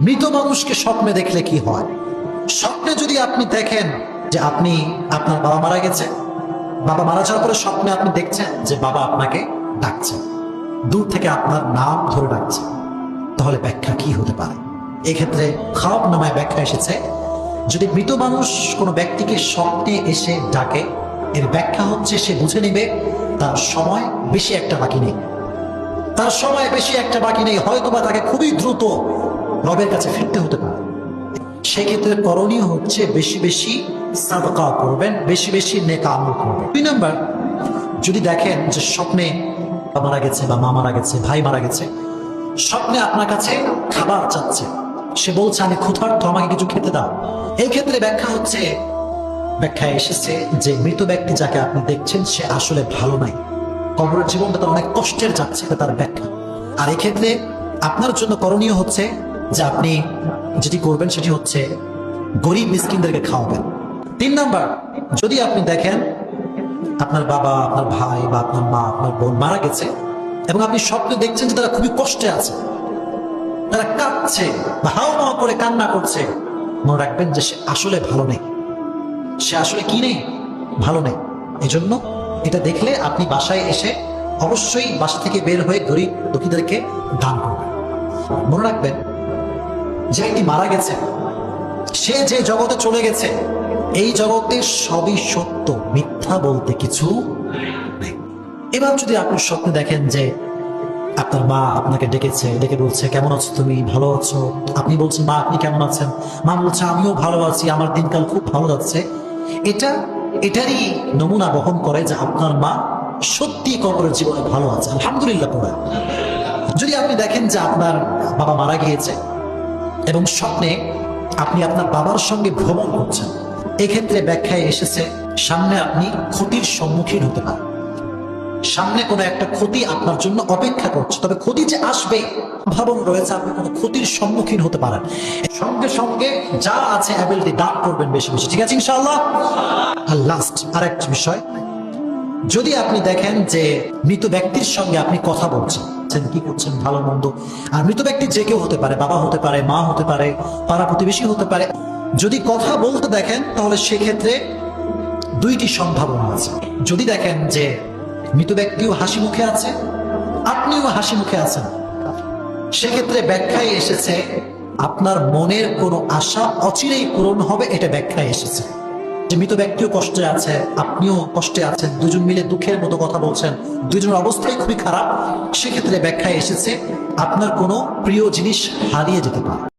মৃত মানুষকে স্বপ্নে দেখলে কি হয়? স্বপ্নে যদি আপনি দেখেন যে আপনার বাবা মারা গেছে, বাবা মারা যাওয়ার পরে স্বপ্নে আপনি দেখছেন যে বাবা আপনাকে ডাকছে, দূর থেকে আপনার নাম ধরে ডাকছে, তাহলে ব্যাখ্যা কি হতে পারে? এক্ষেত্রে খাওয়াব নামায় ব্যাখ্যা এসেছে, যদি মৃত মানুষ কোনো ব্যক্তিকে স্বপ্নে এসে ডাকে, এর ব্যাখ্যা হচ্ছে সে বুঝে নেবে তার সময় বেশি একটা বাকি নেই, তার সময় বেশি একটা বাকি নেই, হয়তোবা তাকে খুবই দ্রুত রবের কাছে ফিরতে হতে পারে। সেক্ষেত্রে করণীয় হচ্ছে বেশি বেশি সাদকা করবেন, বেশি বেশি নেক আমল করবেন। 2 নাম্বার, যদি দেখেন যে স্বপ্নে বাবা মারা গেছে বা মা মারা গেছে, ভাই মারা গেছে, স্বপ্নে আপনার কাছে খাবার চাচ্ছে, সে বলছে আমি ক্ষুধার্ত, আমাকে কিছু খেতে দাও, এই ক্ষেত্রে ব্যাখ্যায় এসেছে যে মৃত ব্যক্তি যাকে আপনি দেখছেন সে আসলে ভালো নাই, কবরের জীবনটা তার অনেক কষ্টের যাচ্ছে, তার ব্যাখ্যা। আর এক্ষেত্রে আপনার জন্য করণীয় হচ্ছে যে আপনি যেটি করবেন সেটি হচ্ছে গরিব মিসকিনদেরকে খাওয়াবেন। 3 নাম্বার, যদি আপনি দেখেন আপনার বাবা, আপনার ভাই বা আপনার মা, আপনার বোন মারা গেছে এবং আপনি স্বপ্নে দেখছেন যে তারা খুবই কষ্টে আছে, তারা কাঁদছে বা হাও মাও করে কান্না করছে, মনে রাখবেন যে সে আসলে ভালো নেই, সে আসলে কি নেই, ভালো নেই। এই জন্য এটা দেখলে আপনি বাসায় এসে অবশ্যই বাসা থেকে বের হয়ে গরিব দুঃখীদেরকে দান করবেন। মনে রাখবেন যে ব্যক্তি মারা গেছে, সে যে জগতে চলে গেছে, এই জগতে সবই সত্য, মিথ্যা বলতে কিছু নেই। এবার যদি আপনি স্বপ্নে দেখেন যে আপনার মা আপনাকে ডেকেছে, ডেকে বলছে কেমন আছো তুমি, ভালো আছো? আপনি বলছেন মা আপনি কেমন আছেন? মা বলছে আমিও ভালো আছি, আমার দিনকাল খুব ভালো যাচ্ছে। এটারই নমুনা বহন করে যে আপনার মা সত্যি কবরের জীবনে ভালো আছে, আলহামদুলিল্লাহ পড়ে। যদি আপনি দেখেন যে আপনার বাবা মারা গিয়েছে এবং স্বপ্নে আপনি আপনার বাবার সঙ্গে ভ্রমণ করছেন, এক্ষেত্রে ব্যাখ্যায় এসেছে সামনে আপনি ক্ষতির সম্মুখীন হতে পারেন, সামনে কোনো একটা ক্ষতি আপনার জন্য অপেক্ষা করছে, তবে ক্ষতি যে আসবে ভাবন রয়েছে, আপনি কোনো ক্ষতির সম্মুখীন হতে পারেন। সঙ্গে সঙ্গে যা আছে অ্যাবিলিটি দান করবেন বেশি বেশি, ঠিক আছে ইনশাআল্লাহ। আর লাস্ট আরেকটা বিষয়, যদি আপনি দেখেন যে মৃত ব্যক্তির সঙ্গে আপনি কথা বলছেন, কি করছেন ভালো মন্দ, আর মৃত ব্যক্তি যে কেউ হতে পারে, বাবা হতে পারে, মা হতে পারে, পাড়া প্রতিবেশী হতে পারে, যদি কথা বলতে দেখেন তাহলে সেক্ষেত্রে 2টি সম্ভাবনা আছে। যদি দেখেন যে মৃত ব্যক্তিও হাসি মুখে আছে, আপনিও হাসি মুখে আছেন, সেক্ষেত্রে ব্যাখ্যায় এসেছে আপনার মনের কোনো আশা অচিরেই পূরণ হবে, এটা ব্যাখ্যায় এসেছে যে মৃত ব্যক্তিও কষ্টে আছে, আপনিও কষ্টে আছেন, দুজন মিলে দুঃখের মতো কথা বলছেন, দুজনের অবস্থাই খুবই খারাপ, সেক্ষেত্রে ব্যাখ্যায় এসেছে আপনার কোনো প্রিয় জিনিস হারিয়ে যেতে পারে।